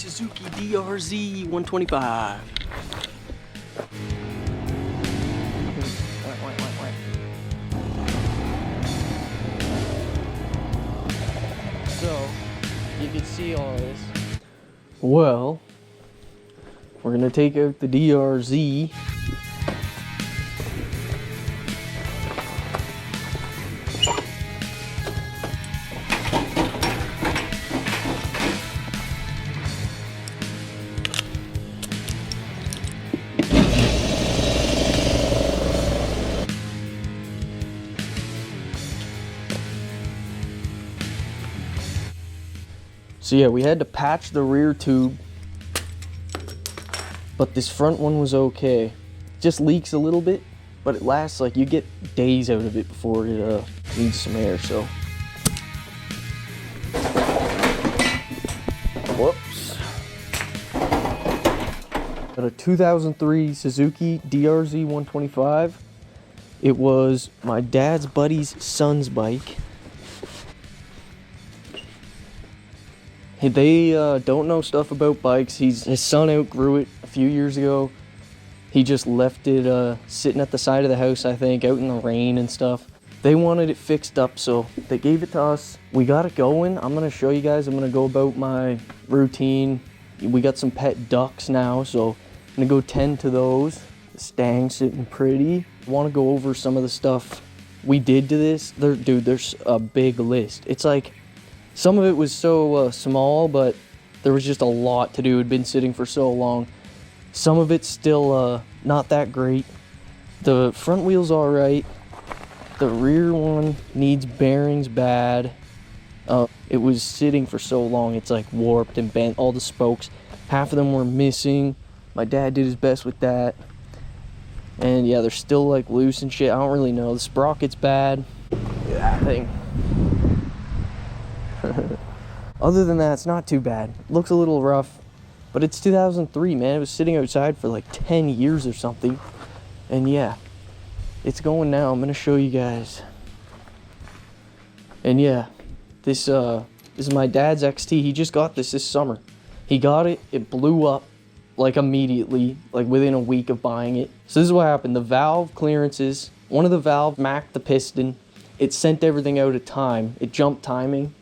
Suzuki DRZ 125. So, you can see all this. Well, we're gonna take out the DRZ. So yeah, we had to patch the rear tube, but this front one was okay. It just leaks a little bit, but it lasts, like, you get days out of it before it needs some air, so. Whoops. Got a 2003 Suzuki DRZ 125. It was my dad's buddy's son's bike. They don't know stuff about bikes. His son outgrew it a few years ago. He just left it sitting at the side of the house, I think, out in the rain and stuff. They wanted it fixed up, so they gave it to us. We got it going. I'm gonna show you guys. I'm gonna go about my routine. We got some pet ducks now, so I'm gonna go tend to those. The stang's sitting pretty. I wanna go over some of the stuff we did to this. Dude, there's a big list. It's like, some of it was so small, but there was just a lot to do. It had been sitting for so long. Some of it's still not that great. The front wheel's all right. The rear one needs bearings bad. It was sitting for so long, it's like warped and bent. All the spokes, half of them were missing. My dad did his best with that. And yeah, they're still like loose and shit. I don't really know. The sprocket's bad. Look at that thing. Other than that, it's not too bad. Looks a little rough, but it's 2003, man. It was sitting outside for like 10 years or something. And yeah, it's going now. I'm gonna show you guys. And yeah, this is my dad's XT. He just got this summer. He got it, it blew up like immediately, like within a week of buying it. So this is what happened. The valve clearances, one of the valves macked the piston. It sent everything out of time. It jumped timing.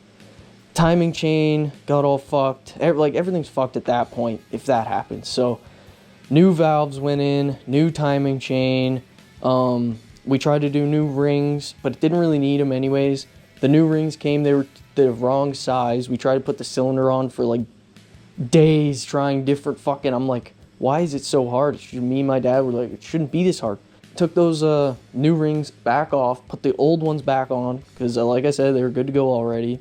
Timing chain got all fucked. Like, everything's fucked at that point if that happens. So new valves went in, new timing chain. We tried to do new rings, but it didn't really need them anyways. The new rings came, they were the wrong size. We tried to put the cylinder on for like days, trying different fucking, I'm like, why is it so hard? Me and my dad were like, it shouldn't be this hard. Took those new rings back off, put the old ones back on, because like I said, they were good to go already.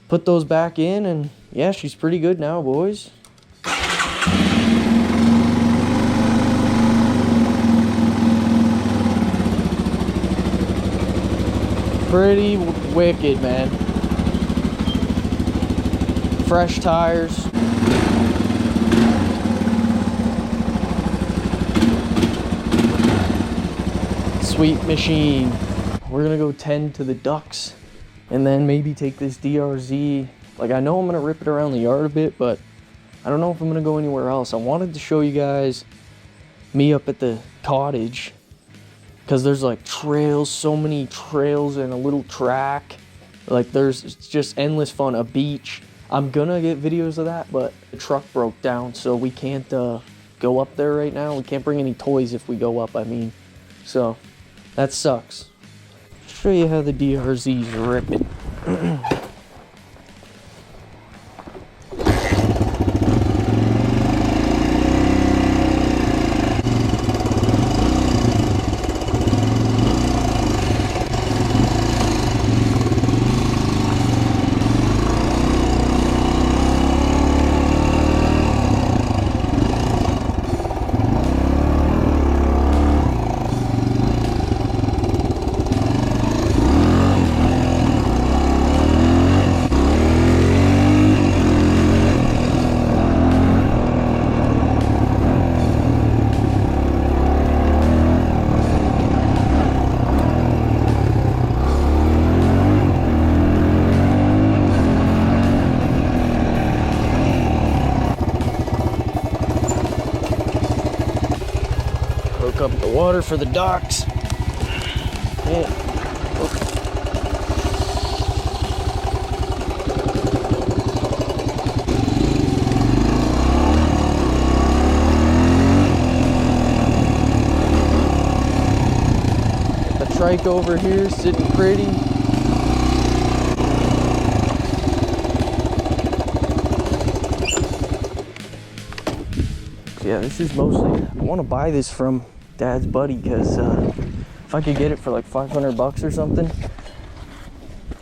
Put those back in, and yeah, she's pretty good now, boys. Pretty wicked, man. Fresh tires. Sweet machine. We're gonna go tend to the ducks. And then maybe take this DRZ. Like, I know I'm gonna rip it around the yard a bit, but I don't know if I'm gonna go anywhere else. I wanted to show you guys me up at the cottage, because there's like trails, so many trails and a little track. Like, it's just endless fun. A beach. I'm gonna get videos of that, but the truck broke down, so we can't go up there right now. We can't bring any toys if we go up, I mean. So that sucks. Show you how the DRZ's ripping. water for the ducks. Yeah. The trike over here sitting pretty. Yeah, this is mostly, I want to buy this from Dad's buddy because if I could get it for like 500 bucks or something,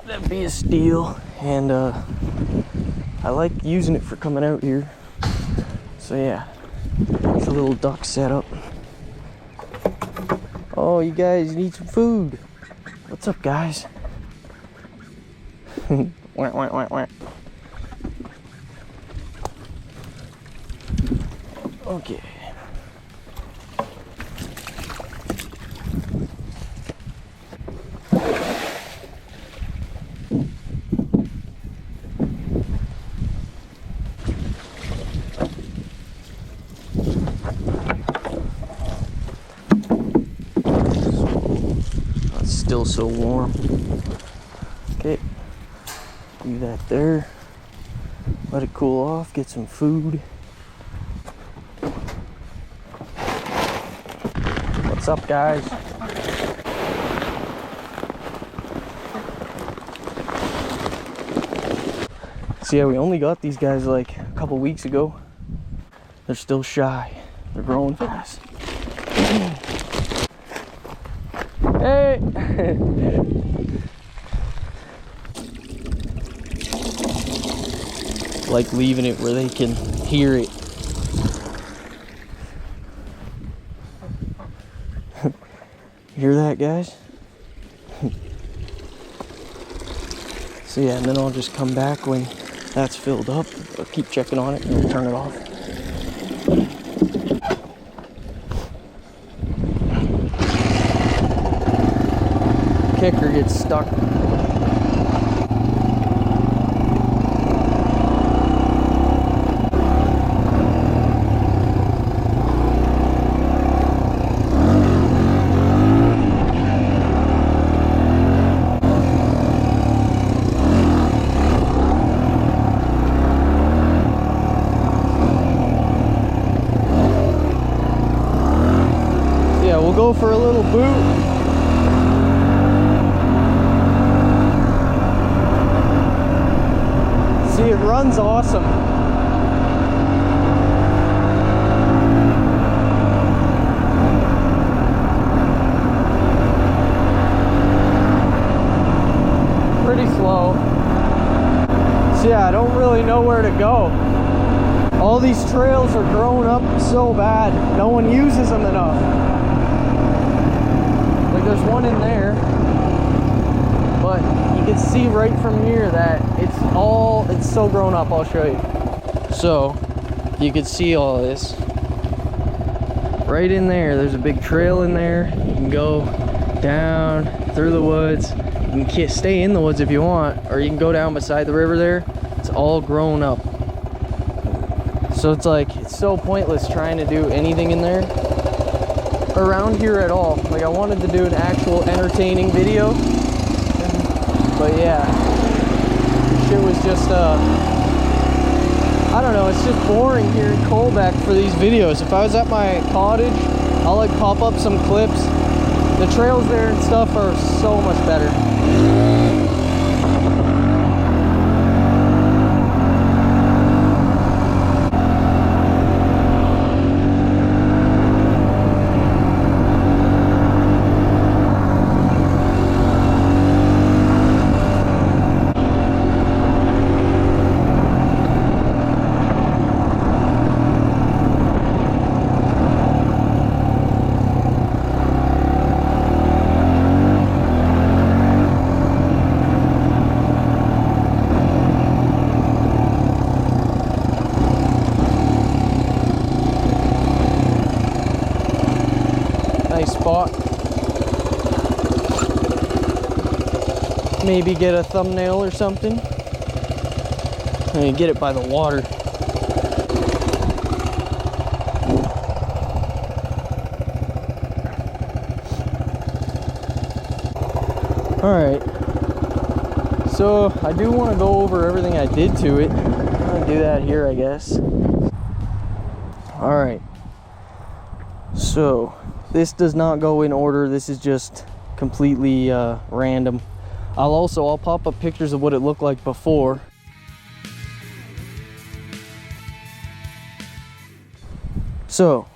that'd be a steal. And I like using it for coming out here. So yeah, it's a little duck setup. Oh, you guys need some food. What's up, guys? Wah, wah, wah, wah. Okay. It's still so warm. Okay. Do that there. Let it cool off, get some food. What's up, guys? So yeah, we only got these guys like a couple weeks ago. They're still shy. They're growing fast. Hey! Like leaving it where they can hear it. Hear that, guys? So yeah, and then I'll just come back when that's filled up. I'll keep checking on it and we'll turn it off. Kicker gets stuck. We'll go for a little boot. See, it runs awesome. Pretty slow. So yeah, I don't really know where to go. All these trails are grown up so bad. No one uses them enough. There's one in there, but you can see right from here that it's so grown up. I'll show you. So you can see all this right in there. There's a big trail in there. You can go down through the woods. You can stay in the woods if you want, or you can go down beside the river there. It's all grown up. So it's like, it's so pointless trying to do anything in there around here at all. Like, I wanted to do an actual entertaining video, but yeah, shit was just I don't know, it's just boring here in Colbeck for these videos. If I was at my cottage, I'll like pop up some clips. The trails there and stuff are so much better. Nice spot. Maybe get a thumbnail or something. And get it by the water. Alright, so I do want to go over everything I did to it. I'll do that here, I guess. Alright, so this does not go in order. This is just completely random. I'll pop up pictures of what it looked like before. So,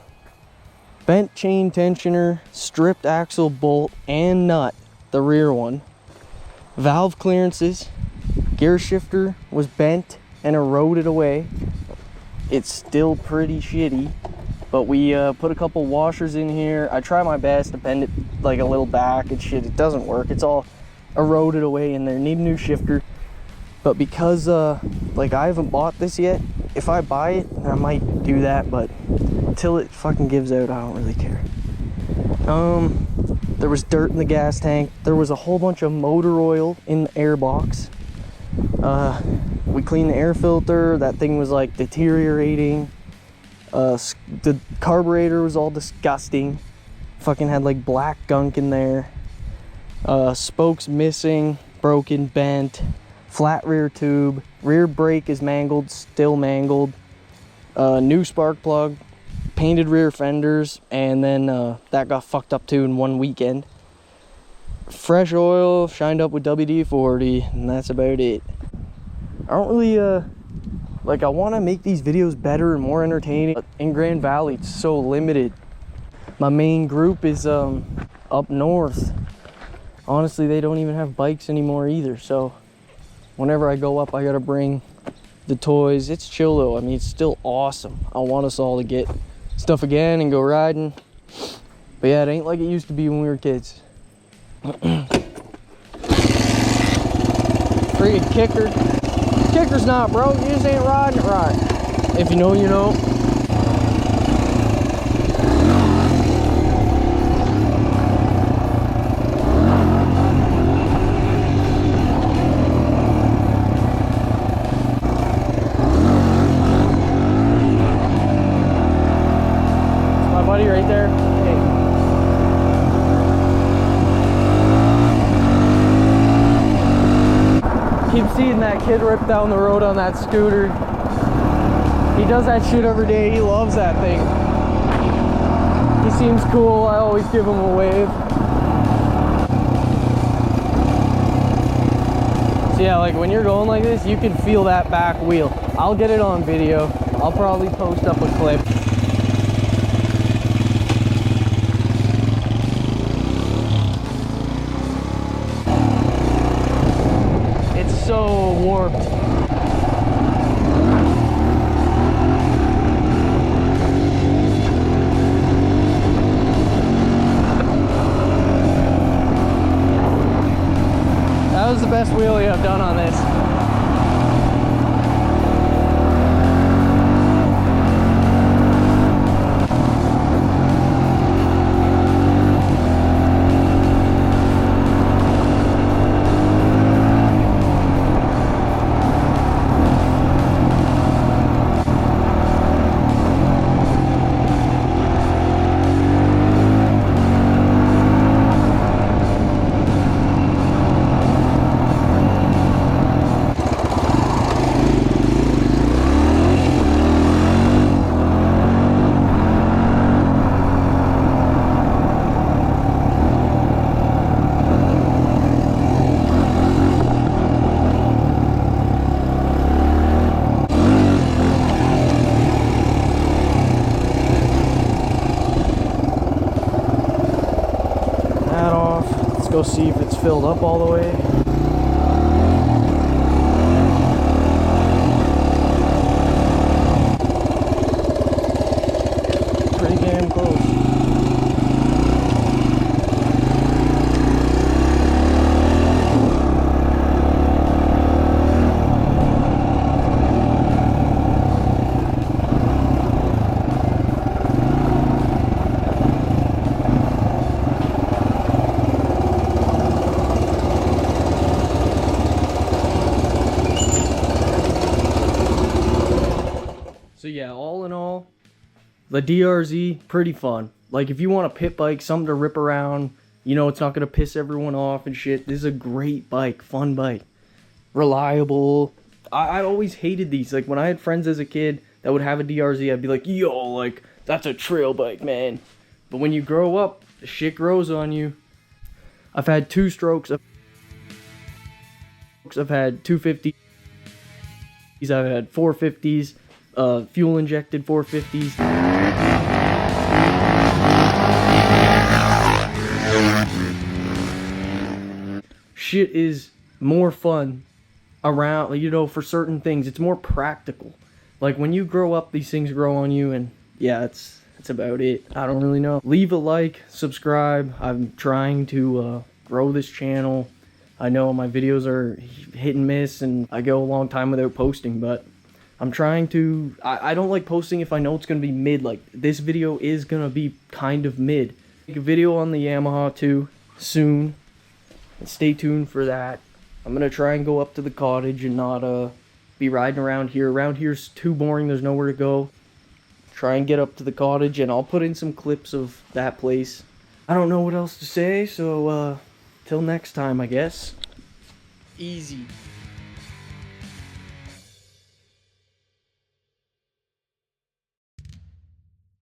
bent chain tensioner, stripped axle bolt and nut, the rear one. Valve clearances, gear shifter was bent and eroded away. It's still pretty shitty, but we put a couple washers in here. I try my best to bend it like a little back and shit. It doesn't work. It's all eroded away in there. Need a new shifter. But because like I haven't bought this yet, if I buy it, I might do that, but until it fucking gives out, I don't really care. There was dirt in the gas tank. There was a whole bunch of motor oil in the air box. We cleaned the air filter. That thing was like deteriorating. The carburetor was all disgusting. Fucking had like black gunk in there. Spokes missing, broken, bent. Flat rear tube. Rear brake is mangled, still mangled. New spark plug. Painted rear fenders, and then that got fucked up too in one weekend. Fresh oil, shined up with WD-40, and that's about it. I don't really like, I want to make these videos better and more entertaining, but in Grand Valley it's so limited. My main group is up north. Honestly, they don't even have bikes anymore either, so whenever I go up I gotta bring the toys. It's chill though. I mean, it's still awesome. I want us all to get stuff again and go riding, but yeah, it ain't like it used to be when we were kids. Freaking kicker's not broke, you just ain't riding it right. If you know, you know. Right there. Hey. Keep seeing that kid rip down the road on that scooter. He does that shit every day. He loves that thing. He seems cool. I always give him a wave. So yeah, like when you're going like this, you can feel that back wheel. I'll get it on video. I'll probably post up a clip. So warped. That was the best wheelie I've done on this. Go see if it's filled up all the way. Pretty damn close. So yeah, all in all, the DRZ, pretty fun. Like if you want a pit bike, something to rip around, You know, it's not gonna piss everyone off and shit. This is a great bike, fun bike, reliable. I always hated these. Like, when I had friends as a kid that would have a DRZ, I'd be like, yo, like, that's a trail bike, man. But when you grow up, the shit grows on you. I've had 2 strokes. I've had 250s. I've had 450s, fuel injected 450s. Shit is more fun around, you know, for certain things. It's more practical. Like, when you grow up, these things grow on you, and yeah, that's about it. I don't really know. Leave a like, subscribe. I'm trying to grow this channel. I know my videos are hit and miss, and I go a long time without posting, but I'm trying to... I don't like posting if I know it's going to be mid. Like, this video is going to be kind of mid. Make a video on the Yamaha too soon. Stay tuned for that. I'm going to try and go up to the cottage and not be riding around here. Around here's too boring. There's nowhere to go. Try and get up to the cottage, and I'll put in some clips of that place. I don't know what else to say, so till next time, I guess. Easy.